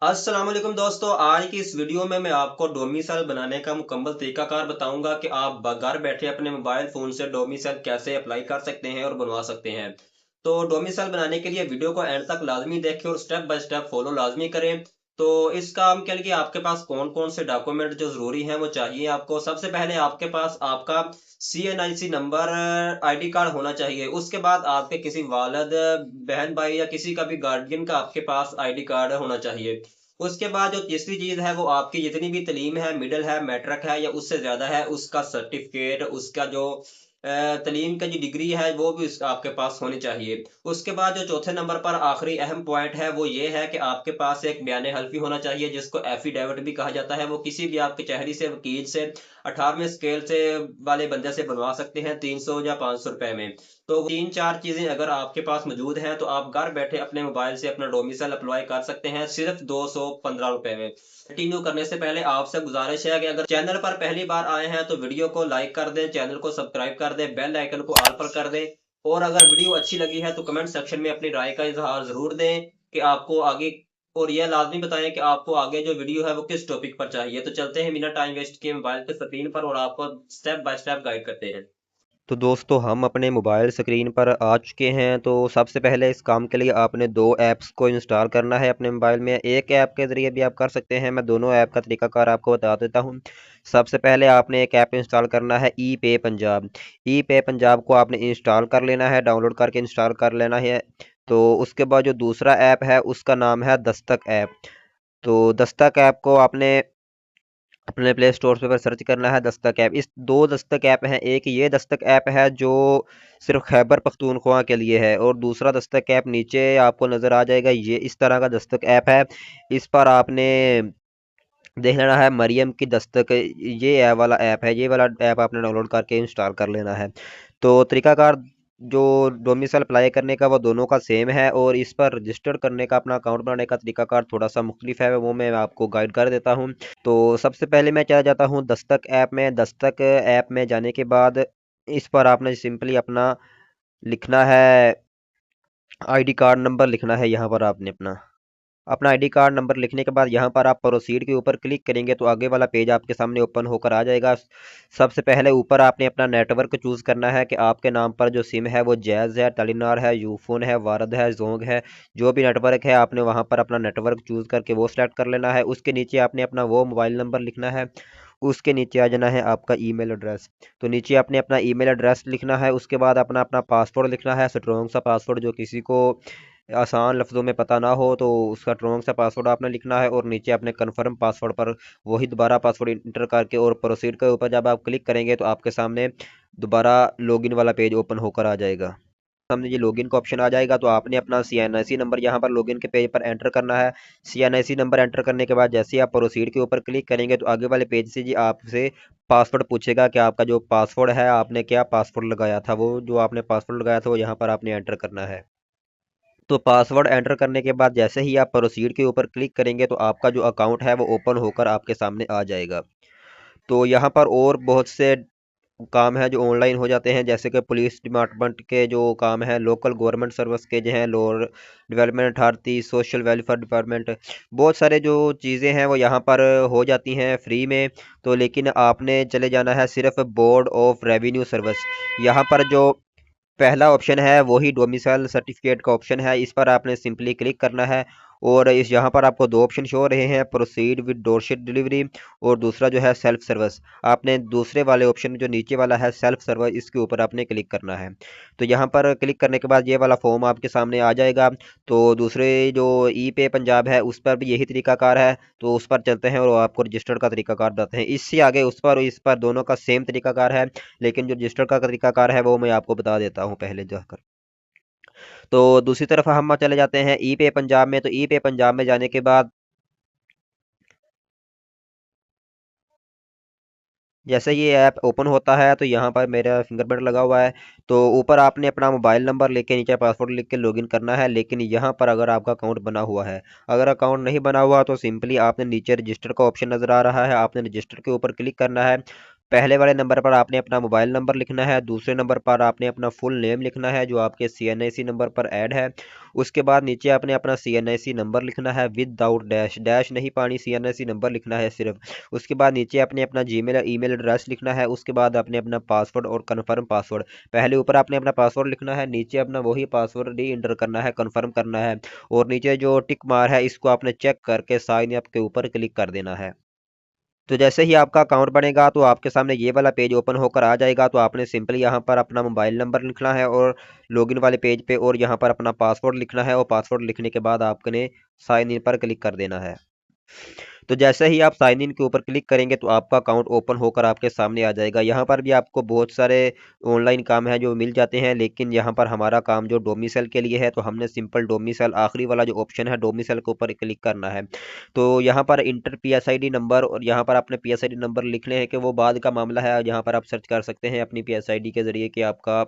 अस्सलाम वालेकुम दोस्तों। आज की इस वीडियो में मैं आपको डोमिसाइल बनाने का मुकम्मल तरीकाकार बताऊंगा कि आप घर बैठे अपने मोबाइल फ़ोन से डोमिसाइल कैसे अप्लाई कर सकते हैं और बनवा सकते हैं। तो डोमिसाइल बनाने के लिए वीडियो को एंड तक लाजमी देखें और स्टेप बाय स्टेप फॉलो लाजमी करें। तो इस काम के लिए आपके पास कौन कौन से डॉक्यूमेंट जो ज़रूरी हैं वो चाहिए आपको। सबसे पहले आपके पास आपका CNIC नंबर ID कार्ड होना चाहिए। उसके बाद आपके किसी वालिद, बहन भाई या किसी का भी गार्डियन का आपके पास ID कार्ड होना चाहिए। उसके बाद जो तीसरी चीज़ है वो आपकी जितनी भी तलीम है, मिडल है, मैट्रिक है या उससे ज़्यादा है, उसका सर्टिफिकेट, उसका जो तलीम का जो डिग्री है वो भी आपके पास होनी चाहिए। उसके बाद जो चौथे नंबर पर आखिरी अहम पॉइंट है वो ये है कि आपके पास एक बयान हल्फी होना चाहिए, जिसको एफिडेविट भी कहा जाता है। वो किसी भी आप कचहरी से, वकील से, 18वें स्केल से वाले बंदे से बनवा सकते हैं 300 या 500 रुपए में। तो तीन चार चीजें अगर आपके पास मौजूद हैं तो आप घर बैठे अपने मोबाइल से अपना डोमिसाइल अप्लाई कर सकते हैं सिर्फ 215 रुपए में। कंटिन्यू करने से पहले आपसे गुजारिश है कि अगर चैनल पर पहली बार आए हैं तो वीडियो को लाइक कर दें, चैनल को सब्सक्राइब कर दें, बेल आइकन को ऑल पर कर दें। और अगर वीडियो अच्छी लगी है तो कमेंट सेक्शन में अपनी राय का इजहार जरूर दें कि आपको आगे, और यह लाजमी बताएं कि आपको आगे जो वीडियो है वो किस टॉपिक पर चाहिए। तो चलते हैं बिना टाइम वेस्ट किए मोबाइल के स्क्रीन पर और आपको स्टेप बाय स्टेप गाइड करते हैं। तो दोस्तों हम अपने मोबाइल स्क्रीन पर आ चुके हैं। तो सबसे पहले इस काम के लिए आपने दो ऐप्स को इंस्टॉल करना है अपने मोबाइल में। एक ऐप के ज़रिए भी आप कर सकते हैं, मैं दोनों ऐप का तरीकाकार आपको बता देता हूं। सबसे पहले आपने एक ऐप इंस्टॉल करना है ई पे पंजाब। ई पे पंजाब को आपने इंस्टॉल कर लेना है, डाउनलोड करके इंस्टॉल कर लेना है। तो उसके बाद जो दूसरा ऐप है उसका नाम है दस्तक ऐप। तो दस्तक ऐप को आपने अपने प्ले स्टोर पर सर्च करना है दस्तक ऐप। इस दो दस्तक ऐप हैं, एक ये दस्तक ऐप है जो सिर्फ खैबर पख्तूनख्वा के लिए है, और दूसरा दस्तक ऐप नीचे आपको नज़र आ जाएगा, ये इस तरह का दस्तक ऐप है। इस पर आपने देख लेना है मरियम की दस्तक, ये ऐप वाला ऐप है, ये वाला ऐप आपने डाउनलोड करके इंस्टॉल कर लेना है। तो तरीकाकार जो डोमिसाइल अप्लाई करने का वो दोनों का सेम है, और इस पर रजिस्टर करने का, अपना अकाउंट बनाने का तरीकाकार थोड़ा सा मुख्तलिफ है, वो मैं आपको गाइड कर देता हूँ। तो सबसे पहले मैं चला जाता हूँ दस्तक ऐप में। दस्तक ऐप में जाने के बाद इस पर आपने सिंपली अपना लिखना है, आईडी कार्ड नंबर लिखना है। यहाँ पर आपने अपना अपना आईडी कार्ड नंबर लिखने के बाद यहाँ पर आप प्रोसीड के ऊपर क्लिक करेंगे तो आगे वाला पेज आपके सामने ओपन होकर आ जाएगा। सबसे पहले ऊपर आपने अपना नेटवर्क चूज़ करना है कि आपके नाम पर जो सिम है वो जैज़ है, टेलीनॉर है, यूफोन है, वारद है, जोंग है। जो भी नेटवर्क है आपने वहाँ पर अपना नेटवर्क चूज़ करके वो सिलेक्ट कर लेना है। उसके नीचे आपने अपना वो मोबाइल नंबर लिखना है। उसके नीचे आ जाना है आपका ईमेल एड्रेस। तो नीचे आपने अपना ईमेल एड्रेस लिखना है। उसके बाद अपना अपना पासवर्ड लिखना है, स्ट्रॉन्ग सा पासवर्ड जो किसी को आसान लफ्ज़ों में पता ना हो, तो उसका स्ट्रॉन्ग सा पासवर्ड आपने लिखना है। और नीचे आपने कन्फर्म पासवर्ड पर वही दोबारा पासवर्ड इंटर करके और प्रोसीड के ऊपर जब आप क्लिक करेंगे तो आपके सामने दोबारा लॉगिन वाला पेज ओपन होकर आ जाएगा। सामने ये लॉगिन का ऑप्शन आ जाएगा तो आपने अपना CNIC नंबर यहाँ पर लॉगिन के पेज पर एंटर करना है। CNIC नंबर एंटर करने के बाद जैसे ही आप प्रोसीड के ऊपर क्लिक करेंगे तो आगे वाले पेज से जी आपसे पासवर्ड पूछेगा कि आपका जो पासवर्ड है, आपने क्या पासवर्ड लगाया था, वो जो आपने पासवर्ड लगाया था वो यहाँ पर आपने एंटर करना है। तो पासवर्ड एंटर करने के बाद जैसे ही आप प्रोसीड के ऊपर क्लिक करेंगे तो आपका जो अकाउंट है वो ओपन होकर आपके सामने आ जाएगा। तो यहाँ पर और बहुत से काम है जो ऑनलाइन हो जाते हैं, जैसे कि पुलिस डिपार्टमेंट के जो काम है, लोकल गवर्नमेंट सर्विस के जो हैं, lower development authority, social welfare department, बहुत सारे जो चीज़ें हैं वो यहाँ पर हो जाती हैं फ्री में। तो लेकिन आपने चले जाना है सिर्फ बोर्ड ऑफ रेवेन्यू सर्विस। यहाँ पर जो पहला ऑप्शन है वही डोमिसाइल सर्टिफिकेट का ऑप्शन है, इस पर आपने सिंपली क्लिक करना है। और इस यहाँ पर आपको दो ऑप्शन शो हो रहे हैं, प्रोसीड विद डोरशिप डिलीवरी और दूसरा जो है सेल्फ सर्विस। आपने दूसरे वाले ऑप्शन जो नीचे वाला है सेल्फ सर्विस, इसके ऊपर आपने क्लिक करना है। तो यहाँ पर क्लिक करने के बाद ये वाला फॉर्म आपके सामने आ जाएगा। तो दूसरे जो ई पे पंजाब है उस पर भी यही तरीकाकार है, तो उस पर चलते हैं और आपको रजिस्टर का तरीकाकार बताते हैं। इससे आगे उस पर और इस पर दोनों का सेम तरीकाकार है, लेकिन जो रजिस्टर का तरीकाकार है वो मैं आपको बता देता हूँ पहले जाकर। तो दूसरी तरफ हम चले जाते हैं ई पे पंजाब में। तो ई पे पंजाब में जाने के बाद जैसे ये ऐप ओपन होता है तो यहाँ पर मेरा फिंगरप्रिंट लगा हुआ है। तो ऊपर आपने अपना मोबाइल नंबर लेके नीचे पासवर्ड लिख के लॉगिन करना है। लेकिन यहाँ पर अगर आपका अकाउंट बना हुआ है, अगर अकाउंट नहीं बना हुआ तो सिंपली आपने नीचे रजिस्टर का ऑप्शन नज़र आ रहा है, आपने रजिस्टर के ऊपर क्लिक करना है। पहले वाले नंबर पर आपने अपना मोबाइल नंबर लिखना है, दूसरे नंबर पर आपने अपना फुल नेम लिखना है जो आपके CNIC नंबर पर ऐड है। उसके बाद नीचे आपने अपना CNIC नंबर लिखना है विदाउट डैश, डैश नहीं पानी, CNIC नंबर लिखना है सिर्फ। उसके बाद नीचे आपने अपना जीमेल या ईमेल एड्रेस लिखना है। उसके बाद आपने अपना पासवर्ड और कन्फर्म पासवर्ड, पहले ऊपर आपने अपना पासवर्ड लिखना है, नीचे अपना वही पासवर्ड ही इंटर करना है, कन्फर्म करना है। और नीचे जो टिक मार है इसको आपने चेक करके साइन अप के ऊपर क्लिक कर देना है। तो जैसे ही आपका अकाउंट बनेगा तो आपके सामने ये वाला पेज ओपन होकर आ जाएगा। तो आपने सिंपली यहाँ पर अपना मोबाइल नंबर लिखना है और लॉगिन वाले पेज पे, और यहाँ पर अपना पासवर्ड लिखना है, और पासवर्ड लिखने के बाद आपने साइन इन पर क्लिक कर देना है। तो जैसे ही आप साइन इन के ऊपर क्लिक करेंगे तो आपका अकाउंट ओपन होकर आपके सामने आ जाएगा। यहाँ पर भी आपको बहुत सारे ऑनलाइन काम हैं जो मिल जाते हैं, लेकिन यहाँ पर हमारा काम जो डोमिसाइल के लिए है तो हमने सिंपल डोमिसाइल आखिरी वाला जो ऑप्शन है डोमिसाइल के ऊपर क्लिक करना है। तो यहाँ पर इंटर PSID नंबर, और यहाँ पर आपने PSID नंबर लिखने हैं कि वो बाद का मामला है। यहाँ पर आप सर्च कर सकते हैं अपनी PSID के ज़रिए कि आपका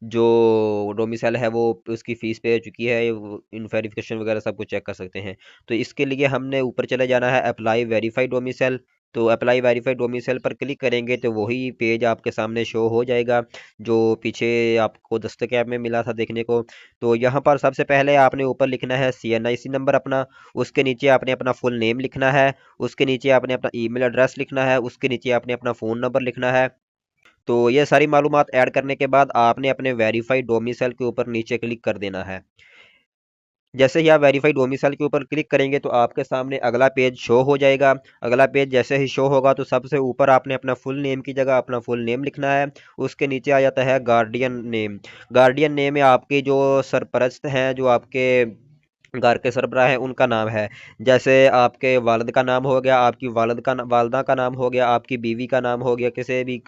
जो डोमिसाइल है वो उसकी फ़ीस पे चुकी है, इन वेरिफिकेशन वगैरह सब कुछ चेक कर सकते हैं। तो इसके लिए हमने ऊपर चले जाना है अप्लाई वेरीफाई डोमिसाइल। तो अप्लाई वेरीफाई डोमिसाइल पर क्लिक करेंगे तो वही पेज आपके सामने शो हो जाएगा जो पीछे आपको दस्तक में मिला था देखने को। तो यहाँ पर सबसे पहले आपने ऊपर लिखना है CNIC नंबर अपना, उसके नीचे आपने अपना फुल नेम लिखना है, उसके नीचे आपने अपना ईमेल एड्रेस लिखना है, उसके नीचे आपने अपना फ़ोन नंबर लिखना है। तो ये सारी मालूमात ऐड करने के बाद आपने अपने वेरीफाई डोमिसाइल के ऊपर नीचे क्लिक कर देना है। जैसे ही आप वेरीफाई डोमिसाइल के ऊपर क्लिक करेंगे तो आपके सामने अगला पेज शो हो जाएगा। अगला पेज जैसे ही शो होगा तो सबसे ऊपर आपने अपना फुल नेम की जगह अपना फुल नेम लिखना है। उसके नीचे आ जाता है गार्डियन नेम। गार्डियन नेम में आपके जो सरपरस्त हैं, जो आपके घर के सरबराह हैं, उनका नाम है। जैसे आपके वालिद का नाम हो गया, आपकी वालदा का नाम हो गया, आपकी बीवी का नाम हो गया, किसी भी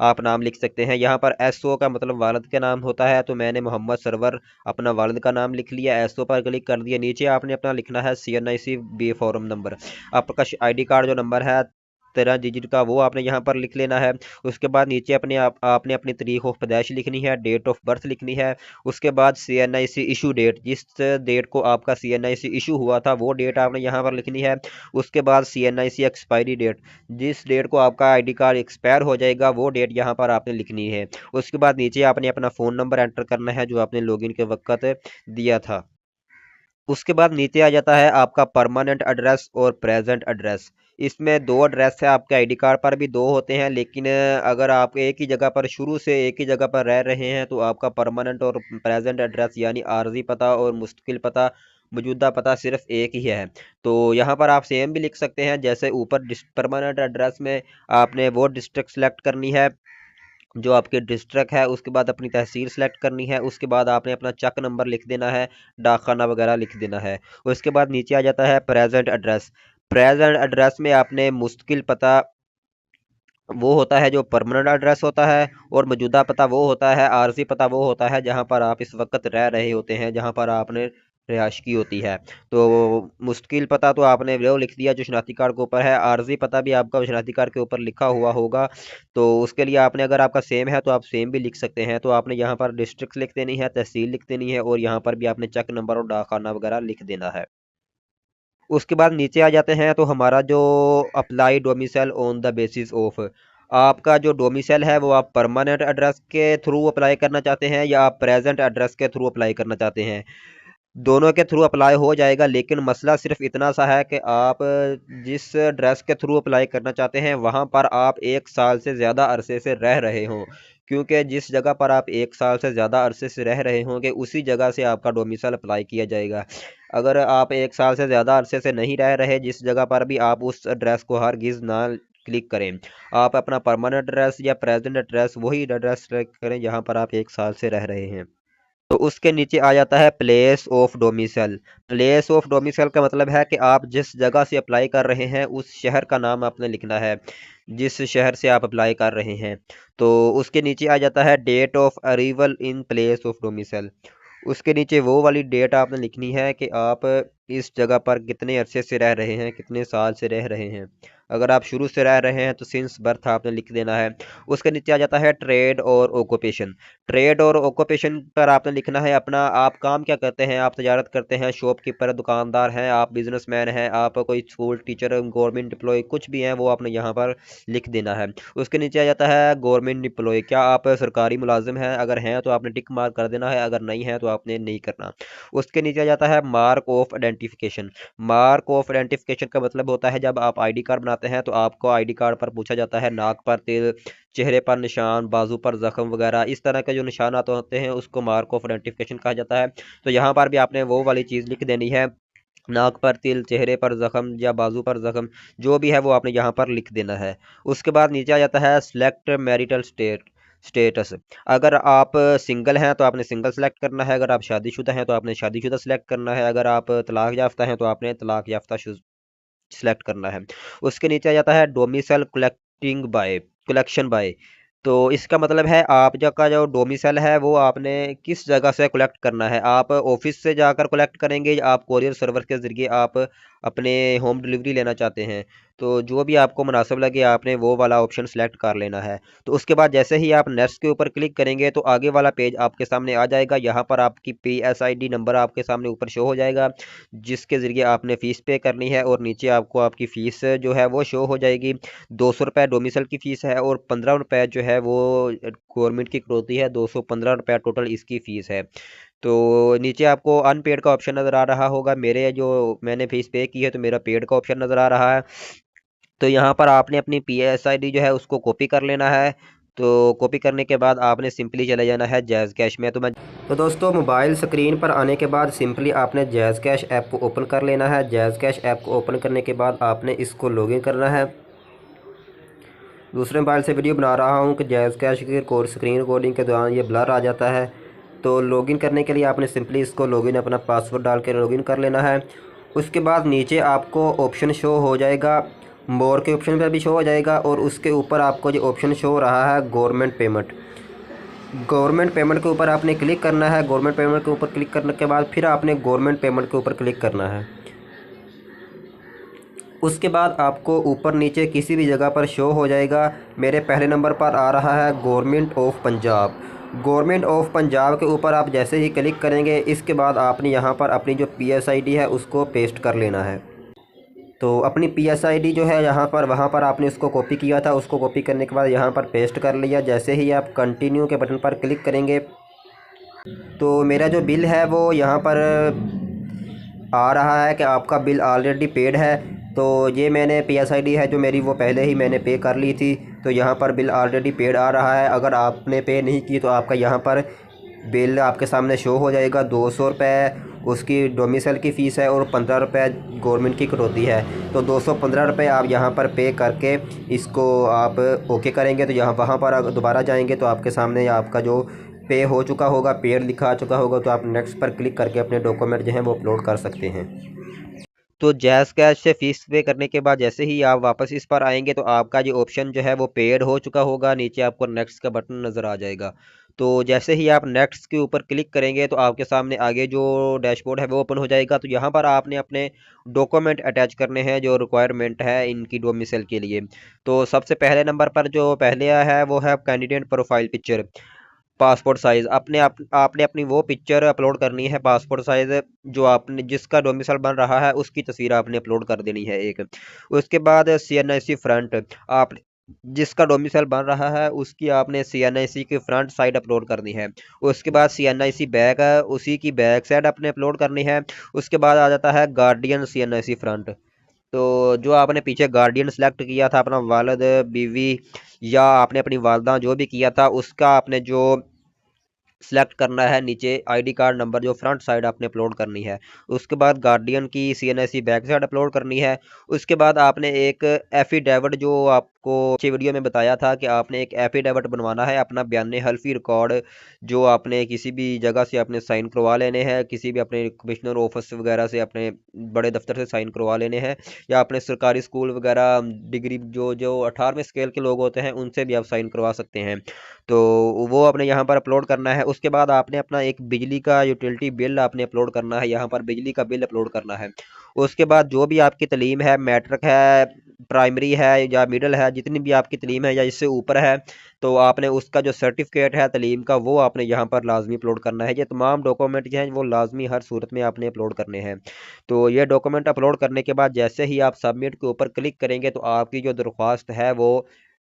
आप नाम लिख सकते हैं। यहाँ पर SO का मतलब वालिद का नाम होता है, तो मैंने मोहम्मद सरवर अपना वालिद का नाम लिख लिया, SO पर क्लिक कर दिया। नीचे आपने अपना लिखना है CNIC बी फॉर्म नंबर, आपका ID कार्ड जो नंबर है 13 डिजिट का, वो आपने यहाँ पर लिख लेना है। उसके बाद नीचे आपने अपनी तारीख ऑफ पैदाइश लिखनी है, डेट ऑफ बर्थ लिखनी है। उसके बाद CNIC इशू डेट, जिस डेट को आपका CNIC इशू हुआ था वो डेट आपने यहाँ पर लिखनी है। उसके बाद CNIC एक्सपायरी डेट, जिस डेट को आपका ID कार्ड एक्सपायर हो जाएगा वो डेट यहाँ पर आपने लिखनी है। उसके बाद नीचे आपने अपना फ़ोन नंबर एंटर करना है जो आपने लॉगिन के वक्त दिया था। उसके बाद नीचे आ जाता है आपका परमानेंट एड्रेस और प्रेजेंट एड्रेस। इसमें दो एड्रेस है, आपके आईडी कार्ड पर भी दो होते हैं, लेकिन अगर आप एक ही जगह पर शुरू से एक ही जगह पर रह रहे हैं तो आपका परमानेंट और प्रेजेंट एड्रेस यानी आर्जी पता और मुस्तकिल पता, मौजूदा पता सिर्फ एक ही है। तो यहाँ पर आप सेम भी लिख सकते हैं, जैसे ऊपर परमानेंट एड्रेस में आपने वो डिस्ट्रिक्ट सेलेक्ट करनी है जो आपके डिस्ट्रिक्ट है, उसके बाद अपनी तहसील सेलेक्ट करनी है, उसके बाद आपने अपना चक नंबर लिख देना है, डाकखाना वगैरह लिख देना है। उसके बाद नीचे आ जाता है प्रेजेंट एड्रेस। प्रेजेंट एड्रेस में आपने मुस्तकिल पता वो होता है जो परमानेंट एड्रेस होता है, और मौजूदा पता वो होता है, आरजी पता वो होता है जहाँ पर आप इस वक्त रह रहे होते हैं, जहाँ पर आपने रिहाइश की होती है। तो मुश्किल पता तो आपने वो लिख दिया जो शनाख्ती कार्ड के ऊपर है, आरजी पता भी आपका शनाख्ती कार्ड के ऊपर लिखा हुआ होगा। तो उसके लिए आपने, अगर आपका सेम है तो आप सेम भी लिख सकते हैं। तो आपने यहाँ पर डिस्ट्रिक्ट लिख देनी है, तहसील लिख देनी है, और यहाँ पर भी आपने चक नंबर और डाकखाना वगैरह लिख देना है। उसके बाद नीचे आ जाते हैं तो हमारा जो apply domicile on the basis of, आपका जो डोमिसाइल है वो आप परमानेंट एड्रेस के थ्रू अप्लाई करना चाहते हैं या आप प्रेजेंट एड्रेस के थ्रू अप्लाई करना चाहते हैं। दोनों के थ्रू अप्लाई हो जाएगा, लेकिन मसला सिर्फ इतना सा है कि आप जिस ड्रेस के थ्रू अप्लाई करना चाहते हैं वहाँ पर आप 1 साल से ज़्यादा अरसे से रह रहे हों, क्योंकि जिस जगह पर आप 1 साल से ज़्यादा अरसे से रह रहे होंगे उसी जगह से आपका डोमिसाइल अप्लाई किया जाएगा। अगर आप 1 साल से ज़्यादा अरसे से नहीं रह रहे जिस जगह पर भी, आप उस एड्रेस को हरगिज़ ना क्लिक करें। आप अपना परमानेंट एड्रेस या प्रेजेंट एड्रेस वही एड्रेस सेलेक्ट करें जहाँ पर आप 1 साल से रह रहे हैं। तो उसके नीचे आ जाता है place of domicile. Place of domicile का मतलब है कि आप जिस जगह से अप्लाई कर रहे हैं उस शहर का नाम आपने लिखना है, जिस शहर से आप अप्लाई कर रहे हैं। तो उसके नीचे आ जाता है date of arrival in place of domicile. उसके नीचे वो वाली डेट आपने लिखनी है कि आप इस जगह पर कितने अरसे से रह रहे हैं, कितने साल से रह रहे हैं। अगर आप शुरू से रह रहे हैं तो सिंस बर्थ आपने लिख देना है। उसके नीचे आ जाता है ट्रेड और ऑक्यूपेशन। ट्रेड और ऑक्यूपेशन पर आपने लिखना है अपना, आप काम क्या करते हैं, आप तजारत करते हैं, शॉपकीपर, दुकानदार हैं, आप बिजनेसमैन हैं, आप कोई स्कूल टीचर, गवर्नमेंट एम्प्लॉय कुछ भी हैं वो आपने यहाँ पर लिख देना है। उसके नीचे आ जाता है गवर्नमेंट एम्प्लॉय, क्या आप सरकारी मुलाजिम हैं, अगर हैं तो आपने टिक मार्क कर देना है, अगर नहीं है तो आपने नहीं करना। उसके नीचे आ जाता है mark of identification. Mark of identification का मतलब होता है जब आप आईडी कार्ड बनाते हैं तो आपको आईडी कार्ड पर पूछा जाता है नाक पर तिल, चेहरे पर निशान, बाजू पर जख्म वगैरह, इस तरह के जो निशानात होते हैं उसको मार्क ऑफ आइडेंटिफिकेशन कहा जाता है। तो यहाँ पर भी आपने वो वाली चीज़ लिख देनी है, नाक पर तिल, चेहरे पर जख्म या बाजू पर जख्म, जो भी है वो आपने यहाँ पर लिख देना है। उसके बाद नीचे आ जाता है सिलेक्ट मैरिटल स्टेटस। अगर आप सिंगल हैं तो आपने सिंगल सेलेक्ट करना है, अगर आप शादीशुदा हैं तो आपने शादीशुदा सेलेक्ट करना है, अगर आप तलाक याफ्ता हैं तो आपने तलाक याफ्ता सिलेक्ट करना है। उसके नीचे आ जाता है डोमिसाइल कलेक्शन बाय। तो इसका मतलब है आप का जो डोमिसाइल है वो आपने किस जगह से कलेक्ट करना है, आप ऑफिस से जाकर कलेक्ट करेंगे या आप कोरियर सर्वर के जरिए आप अपने होम डिलीवरी लेना चाहते हैं। तो जो भी आपको मुनासिब लगे आपने वो वाला ऑप्शन सेलेक्ट कर लेना है। तो उसके बाद जैसे ही आप नेक्स्ट के ऊपर क्लिक करेंगे तो आगे वाला पेज आपके सामने आ जाएगा। यहाँ पर आपकी PSID नंबर आपके सामने ऊपर शो हो जाएगा, जिसके ज़रिए आपने फ़ीस पे करनी है, और नीचे आपको आपकी फ़ीस जो है वो शो हो जाएगी। 200 रुपये डोमिसल की फ़ीस है और 15 रुपये जो है वो गवर्नमेंट की कटौती है, 215 रुपये टोटल इसकी फ़ीस है। तो नीचे आपको अनपेड का ऑप्शन नज़र आ रहा होगा, मेरे जो मैंने फ़ीस पे की है तो मेरा पेड का ऑप्शन नज़र आ रहा है। तो यहाँ पर आपने अपनी PSID जो है उसको कॉपी कर लेना है। तो कॉपी करने के बाद आपने सिंपली चले जाना है जैज़ कैश में। तो दोस्तों मोबाइल स्क्रीन पर आने के बाद सिंपली आपने जैज़ कैश ऐप को ओपन कर लेना है। जैज़ कैश ऐप को ओपन करने के बाद आपने इसको लॉगिन करना है। दूसरे मोबाइल से वीडियो बना रहा हूँ कि जैज़ कैश की स्क्रीन रिकॉर्डिंग के दौरान ये ब्लर आ जाता है। तो लॉगिन करने के लिए आपने सिंपली इसको लॉगिन अपना पासवर्ड डाल के लॉगिन कर लेना है। उसके बाद नीचे आपको ऑप्शन शो हो जाएगा, मोर के ऑप्शन पर भी शो हो जाएगा, और उसके ऊपर आपको जो ऑप्शन शो हो रहा है गवर्नमेंट पेमेंट, गवर्नमेंट पेमेंट के ऊपर आपने क्लिक करना है। गवर्नमेंट पेमेंट के ऊपर क्लिक करने के बाद फिर आपने गवर्नमेंट पेमेंट के ऊपर क्लिक करना है। उसके बाद आपको ऊपर नीचे किसी भी जगह पर शो हो जाएगा, मेरे पहले नंबर पर आ रहा है government of Punjab. Government of Punjab के ऊपर आप जैसे ही क्लिक करेंगे इसके बाद आपने यहाँ पर अपनी जो PSID है उसको पेस्ट कर लेना है। तो अपनी PSID जो है यहाँ पर वहाँ पर आपने उसको कॉपी किया था, उसको कॉपी करने के बाद यहाँ पर पेस्ट कर लिया। जैसे ही आप कंटिन्यू के बटन पर क्लिक करेंगे तो मेरा जो बिल है वो यहाँ पर आ रहा है कि आपका बिल ऑलरेडी पेड है। तो ये मैंने PSID है जो मेरी वो पहले ही मैंने पे कर ली थी, तो यहाँ पर बिल ऑलरेडी पेड आ रहा है। अगर आपने पे नहीं की तो आपका यहाँ पर बिल आपके सामने शो हो जाएगा। 200 रुपये उसकी डोमिसाइल की फ़ीस है और 15 रुपये गवर्नमेंट की कटौती है। तो 215 रुपये आप यहाँ पर पे करके इसको आप ओके करेंगे। तो यहाँ वहाँ पर दोबारा जाएंगे तो आपके सामने आपका जो पे हो चुका होगा, पेड लिखा आ चुका होगा, तो आप नेक्स्ट पर क्लिक करके अपने डॉक्यूमेंट जो हैं वो अपलोड कर सकते हैं। तो जैज़ कैश से फ़ीस पे करने के बाद जैसे ही आप वापस इस पर आएंगे तो आपका जो ऑप्शन जो है वो पेड हो चुका होगा, नीचे आपको नेक्स्ट का बटन नज़र आ जाएगा। तो जैसे ही आप नेक्स्ट के ऊपर क्लिक करेंगे तो आपके सामने आगे जो डैशबोर्ड है वो ओपन हो जाएगा। तो यहाँ पर आपने अपने डॉक्यूमेंट अटैच करने हैं जो रिक्वायरमेंट है इनकी डोमिसाइल के लिए। तो सबसे पहले नंबर पर जो पहले है वो है candidate profile picture, passport size. आपने अपनी वो पिक्चर अपलोड करनी है, पासपोर्ट साइज़, जो आपने जिसका डोमिसाइल बन रहा है उसकी तस्वीर आपने अपलोड कर देनी है एक। उसके बाद CNIC फ्रंट, आप जिसका डोमिसाइल बन रहा है उसकी आपने CNIC की फ्रंट साइड अपलोड करनी है। उसके बाद CNIC बैक है, उसी की बैक साइड आपने अपलोड करनी है। उसके बाद आ जाता है गार्डियन CNIC फ्रंट। तो जो आपने पीछे गार्डियन सेलेक्ट किया था अपना वालिद, बीवी या आपने अपनी वालदा जो भी किया था उसका आपने जो सेलेक्ट करना है, नीचे आईडी कार्ड नंबर जो फ्रंट साइड आपने अपलोड करनी है। उसके बाद गार्डियन की CNIC बैक साइड अपलोड करनी है। उसके बाद आपने एक एफिडेविट जो आप आपको अच्छी वीडियो में बताया था कि आपने एक एफिडेविट बनवाना है, अपना बयान हल्फी रिकॉर्ड जो आपने किसी भी जगह से आपने साइन करवा लेने हैं, किसी भी अपने कमिश्नर ऑफिस वगैरह से अपने बड़े दफ्तर से साइन करवा लेने हैं, या अपने सरकारी स्कूल वगैरह डिग्री जो जो 18वें स्केल के लोग होते हैं उनसे भी आप साइन करवा सकते हैं। तो वो आपने यहाँ पर अपलोड करना है। उसके बाद आपने अपना एक बिजली का यूटिलिटी बिल आपने अपलोड करना है, यहाँ पर बिजली का बिल अपलोड करना है। उसके बाद जो भी आपकी तलीम है, मैट्रिक है, प्राइमरी है या मिडिल है, जितनी भी आपकी तलीम है या इससे ऊपर है, तो आपने उसका जो सर्टिफिकेट है तलीम का वो आपने यहाँ पर लाजमी अपलोड करना है। ये तमाम डॉक्यूमेंट जो हैं वो लाजमी हर सूरत में आपने अपलोड करने हैं। तो ये डॉक्यूमेंट अपलोड करने के बाद जैसे ही आप सबमिट के ऊपर क्लिक करेंगे तो आपकी जो दरख्वास्त है वो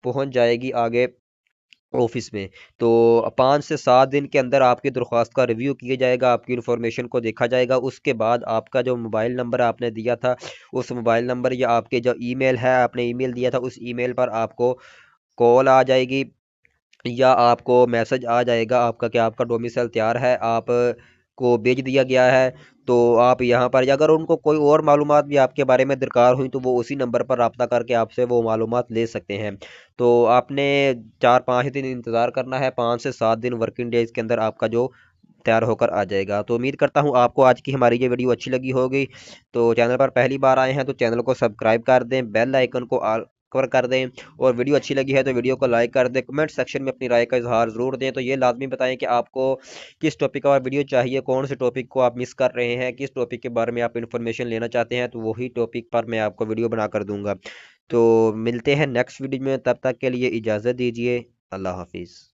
पहुँच जाएगी आगे ऑफिस में। तो 5 से 7 दिन के अंदर आपकी दरख्वास्त का रिव्यू किया जाएगा, आपकी इन्फॉर्मेशन को देखा जाएगा। उसके बाद आपका जो मोबाइल नंबर आपने दिया था उस मोबाइल नंबर या आपके जो ईमेल है आपने ईमेल दिया था उस ईमेल पर आपको कॉल आ जाएगी या आपको मैसेज आ जाएगा आपका कि आपका डोमिसाइल तैयार है, आप को भेज दिया गया है। तो आप यहाँ पर अगर उनको कोई और मालूमात भी आपके बारे में दरकार हुई तो वो उसी नंबर पर रब्ता करके आपसे वो मालूमात ले सकते हैं। तो आपने 4-5 दिन इंतज़ार करना है, 5 से 7 दिन वर्किंग डेज के अंदर आपका जो तैयार होकर आ जाएगा। तो उम्मीद करता हूँ आपको आज की हमारी ये वीडियो अच्छी लगी होगी। तो चैनल पर पहली बार आए हैं तो चैनल को सब्सक्राइब कर दें, बेल आइकन को ऑल कवर कर दें, और वीडियो अच्छी लगी है तो वीडियो को लाइक कर दें। कमेंट सेक्शन में अपनी राय का इजहार ज़रूर दें। तो ये लाजमी बताएं कि आपको किस टॉपिक का वीडियो चाहिए, कौन से टॉपिक को आप मिस कर रहे हैं, किस टॉपिक के बारे में आप इन्फॉर्मेशन लेना चाहते हैं, तो वही टॉपिक पर मैं आपको वीडियो बना कर दूंगा। तो मिलते हैं नेक्स्ट वीडियो में, तब तक के लिए इजाज़त दीजिए। अल्लाह हाफिज़।